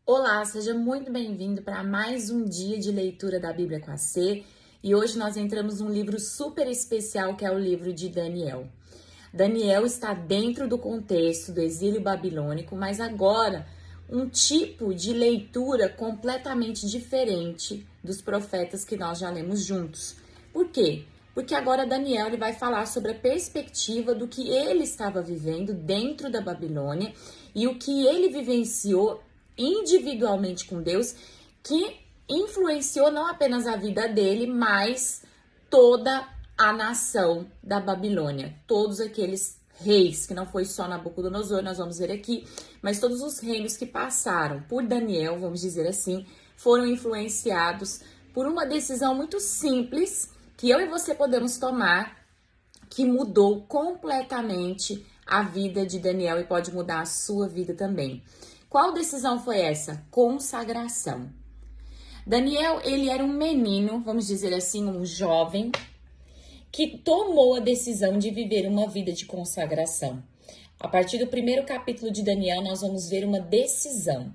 Olá, seja muito bem-vindo para mais um dia de leitura da Bíblia com a C. E hoje nós entramos num livro super especial que é o livro de Daniel. Daniel está dentro do contexto do exílio babilônico, mas agora um tipo de leitura completamente diferente dos profetas que nós já lemos juntos. Por quê? Porque agora Daniel ele vai falar sobre a perspectiva do que ele estava vivendo dentro da Babilônia e o que ele vivenciou individualmente com Deus, que influenciou não apenas a vida dele, mas toda a nação da Babilônia, todos aqueles reis, que não foi só Nabucodonosor, nós vamos ver aqui, mas todos os reinos que passaram por Daniel, vamos dizer assim, foram influenciados por uma decisão muito simples que eu e você podemos tomar, que mudou completamente a vida de Daniel e pode mudar a sua vida também. Qual decisão foi essa? Consagração. Daniel, ele era um menino, vamos dizer assim, um jovem, que tomou a decisão de viver uma vida de consagração. A partir do primeiro capítulo de Daniel, nós vamos ver uma decisão.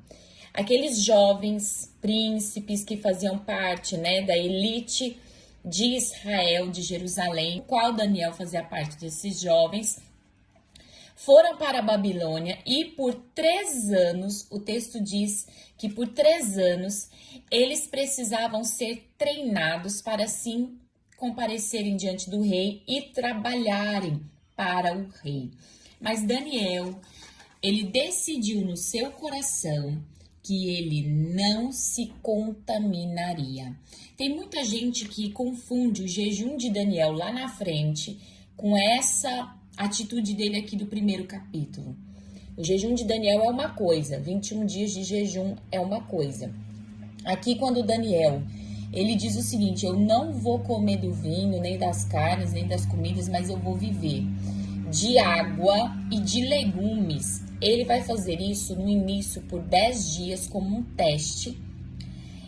Aqueles jovens príncipes que faziam parte, da elite de Israel, de Jerusalém, o qual Daniel fazia parte desses jovens, foram para a Babilônia e por 3 anos, o texto diz que por 3 anos, eles precisavam ser treinados para assim comparecerem diante do rei e trabalharem para o rei. Mas Daniel, ele decidiu no seu coração que ele não se contaminaria. Tem muita gente que confunde o jejum de Daniel lá na frente com essa atitude dele aqui do primeiro capítulo. O jejum de Daniel é uma coisa, 21 dias de jejum é uma coisa. Aqui quando Daniel, ele diz o seguinte: eu não vou comer do vinho, nem das carnes, nem das comidas, mas eu vou viver de água e de legumes. Ele vai fazer isso no início por 10 dias como um teste.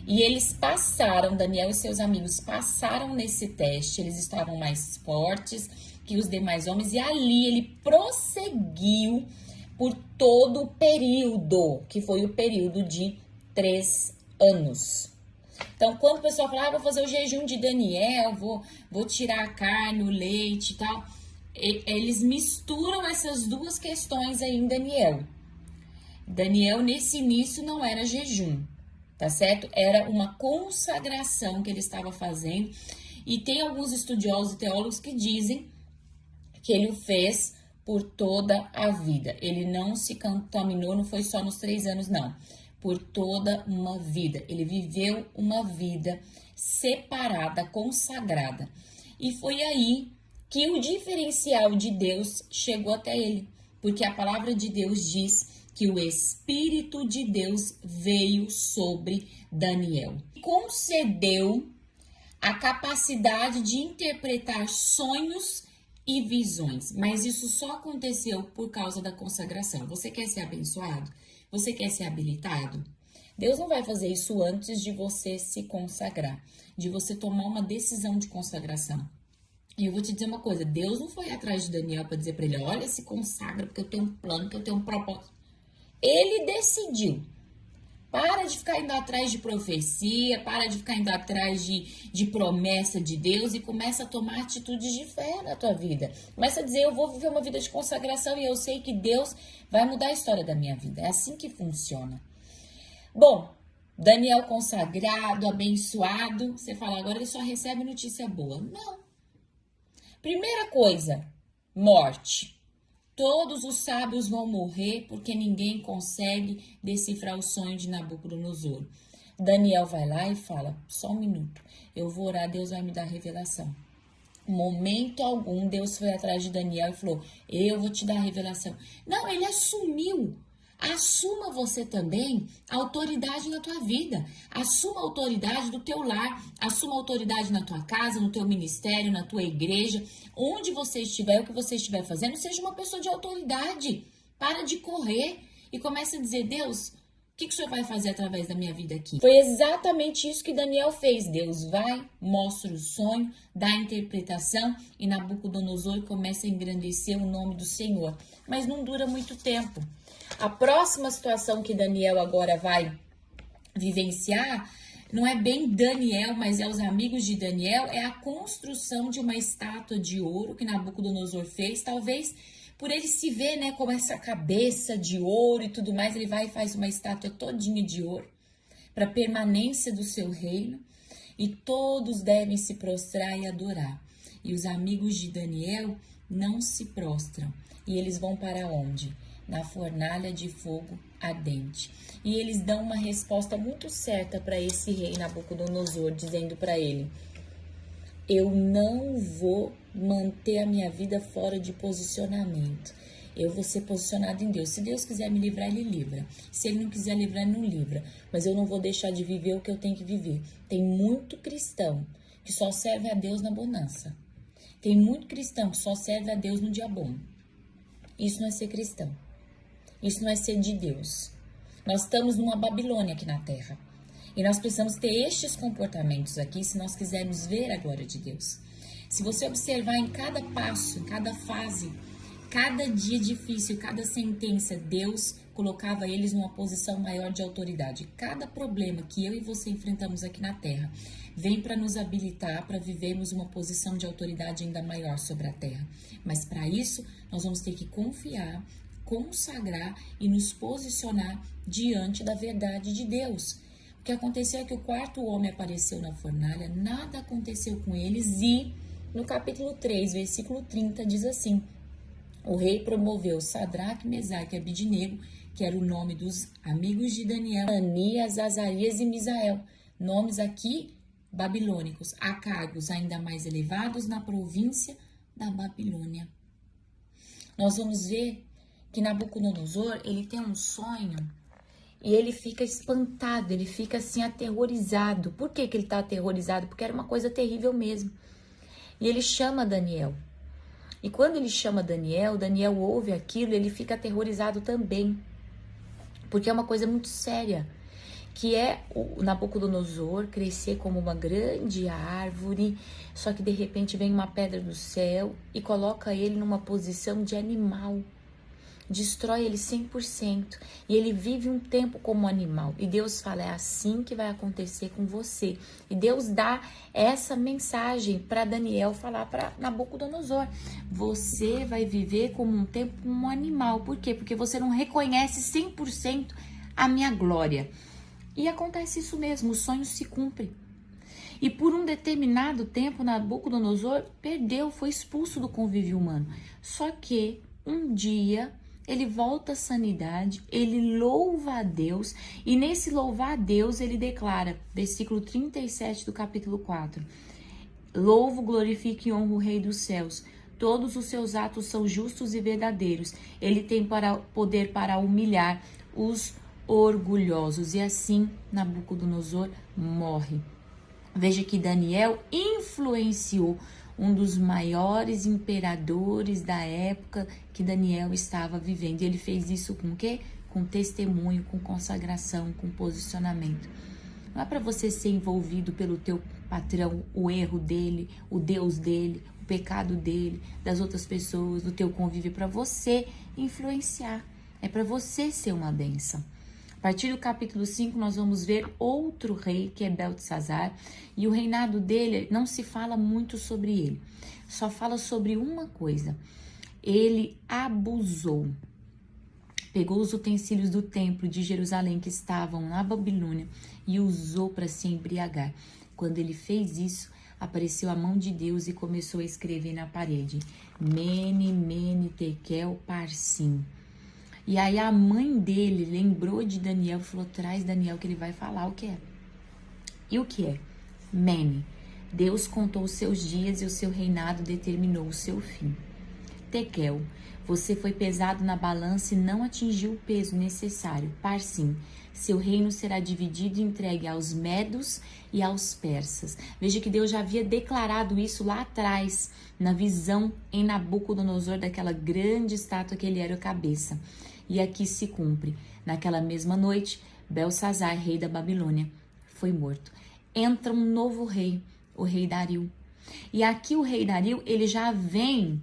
E eles passaram, Daniel e seus amigos passaram nesse teste, eles estavam mais fortes que os demais homens, e ali ele prosseguiu por todo o período, que foi o período de 3 anos. Então, quando o pessoal fala, vou fazer o jejum de Daniel, vou tirar a carne, o leite e tal, eles misturam essas duas questões aí em Daniel. Daniel, nesse início, não era jejum, tá certo? Era uma consagração que ele estava fazendo, e tem alguns estudiosos e teólogos que dizem que ele o fez por toda a vida. Ele não se contaminou, não foi só nos 3 anos, não. Por toda uma vida. Ele viveu uma vida separada, consagrada. E foi aí que o diferencial de Deus chegou até ele. Porque a palavra de Deus diz que o Espírito de Deus veio sobre Daniel. Concedeu a capacidade de interpretar sonhos e visões, mas isso só aconteceu por causa da consagração. Você quer ser abençoado? Você quer ser habilitado? Deus não vai fazer isso antes de você se consagrar, de você tomar uma decisão de consagração. E eu vou te dizer uma coisa, Deus não foi atrás de Daniel para dizer para ele, olha, se consagra porque eu tenho um plano, que eu tenho um propósito. Ele decidiu. Para de ficar indo atrás de profecia, para de ficar indo atrás de promessa de Deus e começa a tomar atitudes de fé na tua vida. Começa a dizer, eu vou viver uma vida de consagração e eu sei que Deus vai mudar a história da minha vida. É assim que funciona. Bom, Daniel consagrado, abençoado, você fala, agora ele só recebe notícia boa. Não. Primeira coisa, morte. Todos os sábios vão morrer porque ninguém consegue decifrar o sonho de Nabucodonosor. Daniel vai lá e fala, só um minuto, eu vou orar, Deus vai me dar revelação. Momento algum, Deus foi atrás de Daniel e falou, eu vou te dar a revelação. Não, ele assumiu. Assuma você também a autoridade na tua vida. Assuma a autoridade do teu lar. Assuma a autoridade na tua casa, no teu ministério, na tua igreja. Onde você estiver, o que você estiver fazendo, seja uma pessoa de autoridade. Para de correr e comece a dizer, Deus, o que o Senhor vai fazer através da minha vida aqui? Foi exatamente isso que Daniel fez. Deus vai, mostra o sonho, dá a interpretação e Nabucodonosor começa a engrandecer o nome do Senhor. Mas não dura muito tempo. A próxima situação que Daniel agora vai vivenciar, não é bem Daniel, mas é os amigos de Daniel, é a construção de uma estátua de ouro que Nabucodonosor fez, talvez por ele se ver, né, como essa cabeça de ouro e tudo mais, ele vai e faz uma estátua todinha de ouro para permanência do seu reino, e todos devem se prostrar e adorar. E os amigos de Daniel não se prostram, e eles vão para onde? Na fornalha de fogo ardente. E eles dão uma resposta muito certa para esse rei Nabucodonosor, dizendo para ele: eu não vou manter a minha vida fora de posicionamento. Eu vou ser posicionado em Deus. Se Deus quiser me livrar, Ele livra. Se Ele não quiser livrar, Ele não livra. Mas eu não vou deixar de viver o que eu tenho que viver. Tem muito cristão que só serve a Deus na bonança. Tem muito cristão que só serve a Deus no dia bom. Isso não é ser cristão. Isso não é ser de Deus. Nós estamos numa Babilônia aqui na Terra. E nós precisamos ter estes comportamentos aqui se nós quisermos ver a glória de Deus. Se você observar em cada passo, em cada fase, cada dia difícil, cada sentença, Deus colocava eles numa posição maior de autoridade. Cada problema que eu e você enfrentamos aqui na Terra vem para nos habilitar para vivermos uma posição de autoridade ainda maior sobre a Terra. Mas para isso, nós vamos ter que confiar, consagrar e nos posicionar diante da verdade de Deus. O que aconteceu é que o quarto homem apareceu na fornalha, nada aconteceu com eles, e no capítulo 3, versículo 30, diz assim: o rei promoveu Sadraque, Mesaque e Abidnego, que era o nome dos amigos de Daniel, Ananias, Azarias e Misael, nomes aqui babilônicos, a cargos ainda mais elevados na província da Babilônia. Nós vamos ver que Nabucodonosor, ele tem um sonho e ele fica espantado, ele fica assim aterrorizado. Por que ele está aterrorizado? Porque era uma coisa terrível mesmo. E ele chama Daniel. E quando ele chama Daniel, Daniel ouve aquilo e ele fica aterrorizado também. Porque é uma coisa muito séria, que é o Nabucodonosor crescer como uma grande árvore, só que de repente vem uma pedra do céu e coloca ele numa posição de animal. Destrói ele 100%. E ele vive um tempo como animal. E Deus fala, é assim que vai acontecer com você. E Deus dá essa mensagem para Daniel falar para Nabucodonosor. Você vai viver como um tempo como um animal. Por quê? Porque você não reconhece 100% a minha glória. E acontece isso mesmo, o sonho se cumpre. E por um determinado tempo, Nabucodonosor perdeu, foi expulso do convívio humano. Só que um dia ele volta à sanidade, ele louva a Deus, e nesse louvar a Deus ele declara, versículo 37 do capítulo 4, louvo, glorifique e honro o Rei dos céus, todos os seus atos são justos e verdadeiros, ele tem poder para humilhar os orgulhosos. E assim Nabucodonosor morre. Veja que Daniel influenciou um dos maiores imperadores da época que Daniel estava vivendo. E ele fez isso com o quê? Com testemunho, com consagração, com posicionamento. Não é para você ser envolvido pelo teu patrão, o erro dele, o Deus dele, o pecado dele, das outras pessoas, do teu convívio, para você influenciar. É para você ser uma bênção. A partir do capítulo 5, nós vamos ver outro rei, que é Beltesazar, e o reinado dele, não se fala muito sobre ele, só fala sobre uma coisa: ele abusou, pegou os utensílios do templo de Jerusalém que estavam na Babilônia e usou para se embriagar. Quando ele fez isso, apareceu a mão de Deus e começou a escrever na parede: Mene, Mene, Tekel, Parsim. E aí a mãe dele lembrou de Daniel e falou, traz Daniel que ele vai falar o que é. E o que é? Mene, Deus contou os seus dias e o seu reinado determinou o seu fim. Tekel, você foi pesado na balança e não atingiu o peso necessário. Parsim, seu reino será dividido e entregue aos medos e aos persas. Veja que Deus já havia declarado isso lá atrás, na visão em Nabucodonosor daquela grande estátua que ele era a cabeça. E aqui se cumpre. Naquela mesma noite, Belsazar, rei da Babilônia, foi morto. Entra um novo rei, o rei Dario. E aqui o rei Dario, ele já vem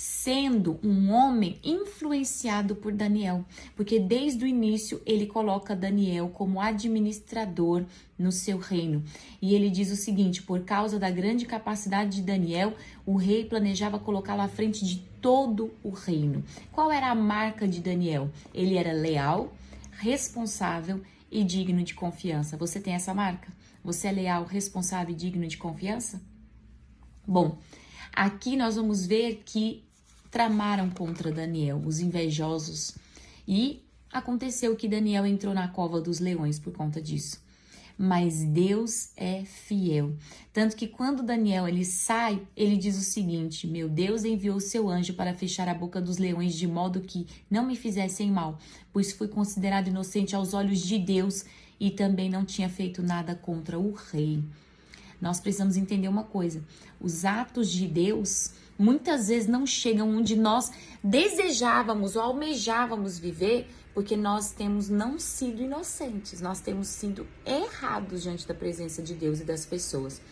sendo um homem influenciado por Daniel, porque desde o início ele coloca Daniel como administrador no seu reino. E ele diz o seguinte: por causa da grande capacidade de Daniel, o rei planejava colocá-lo à frente de todo o reino. Qual era a marca de Daniel? Ele era leal, responsável e digno de confiança. Você tem essa marca? Você é leal, responsável e digno de confiança? Bom, aqui nós vamos ver que tramaram contra Daniel, os invejosos, e aconteceu que Daniel entrou na cova dos leões por conta disso. Mas Deus é fiel. Tanto que quando Daniel ele sai, ele diz o seguinte: meu Deus enviou o seu anjo para fechar a boca dos leões de modo que não me fizessem mal, pois fui considerado inocente aos olhos de Deus e também não tinha feito nada contra o rei. Nós precisamos entender uma coisa: os atos de Deus muitas vezes não chegam onde nós desejávamos ou almejávamos viver, porque nós temos não sido inocentes, nós temos sido errados diante da presença de Deus e das pessoas.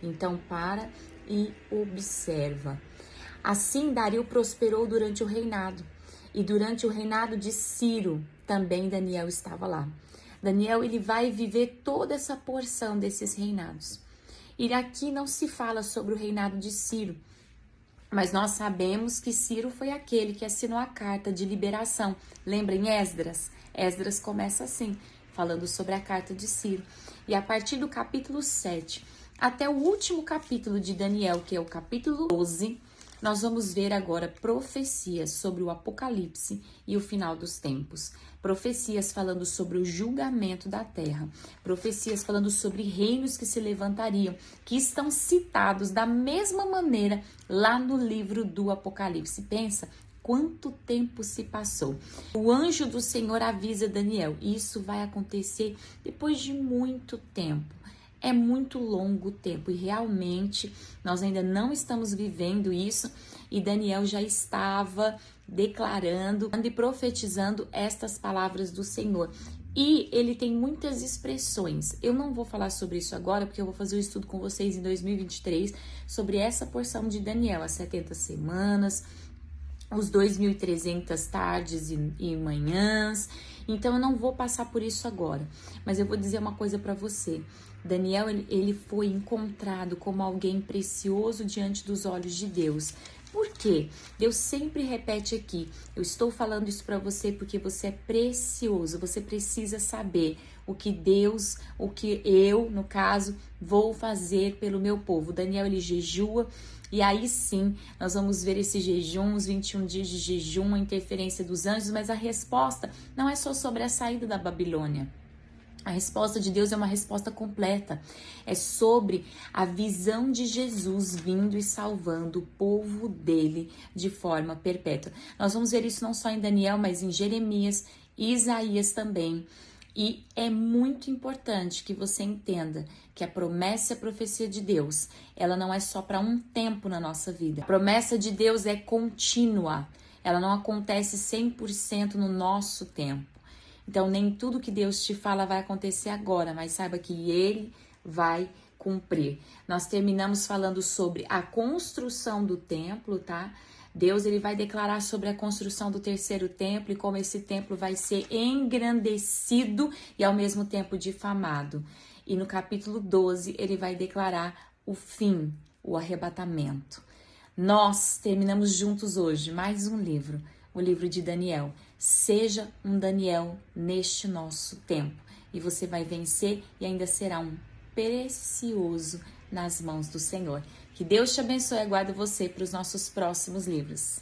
Então para e observa. Assim Dario prosperou durante o reinado, e durante o reinado de Ciro também Daniel estava lá. Daniel ele vai viver toda essa porção desses reinados. E aqui não se fala sobre o reinado de Ciro, mas nós sabemos que Ciro foi aquele que assinou a carta de liberação. Lembrem Esdras? Esdras começa assim, falando sobre a carta de Ciro. E a partir do capítulo 7 até o último capítulo de Daniel, que é o capítulo 12, nós vamos ver agora profecias sobre o Apocalipse e o final dos tempos. Profecias falando sobre o julgamento da terra. Profecias falando sobre reinos que se levantariam, que estão citados da mesma maneira lá no livro do Apocalipse. Pensa quanto tempo se passou. O anjo do Senhor avisa Daniel. Isso vai acontecer depois de muito tempo. É muito longo tempo e realmente nós ainda não estamos vivendo isso, e Daniel já estava declarando e profetizando estas palavras do Senhor. E ele tem muitas expressões. Eu não vou falar sobre isso agora, porque eu vou fazer um estudo com vocês em 2023 sobre essa porção de Daniel, as 70 semanas, os 2.300 tardes e manhãs. Então eu não vou passar por isso agora, mas eu vou dizer uma coisa para você. Daniel, ele foi encontrado como alguém precioso diante dos olhos de Deus. Por quê? Deus sempre repete aqui: eu estou falando isso para você porque você é precioso. Você precisa saber o que Deus, o que eu, no caso, vou fazer pelo meu povo. Daniel, ele jejua. E aí sim, nós vamos ver esse jejum, os 21 dias de jejum, a interferência dos anjos, mas a resposta não é só sobre a saída da Babilônia. A resposta de Deus é uma resposta completa. É sobre a visão de Jesus vindo e salvando o povo dele de forma perpétua. Nós vamos ver isso não só em Daniel, mas em Jeremias e Isaías também. E é muito importante que você entenda que a promessa e a profecia de Deus, ela não é só para um tempo na nossa vida. A promessa de Deus é contínua. Ela não acontece 100% no nosso tempo. Então, nem tudo que Deus te fala vai acontecer agora, mas saiba que Ele vai cumprir. Nós terminamos falando sobre a construção do templo, tá? Deus ele vai declarar sobre a construção do terceiro templo e como esse templo vai ser engrandecido e ao mesmo tempo difamado. E no capítulo 12, ele vai declarar o fim, o arrebatamento. Nós terminamos juntos hoje mais um livro, o livro de Daniel. Seja um Daniel neste nosso tempo e você vai vencer e ainda será um precioso nas mãos do Senhor. Que Deus te abençoe e aguarde você para os nossos próximos livros.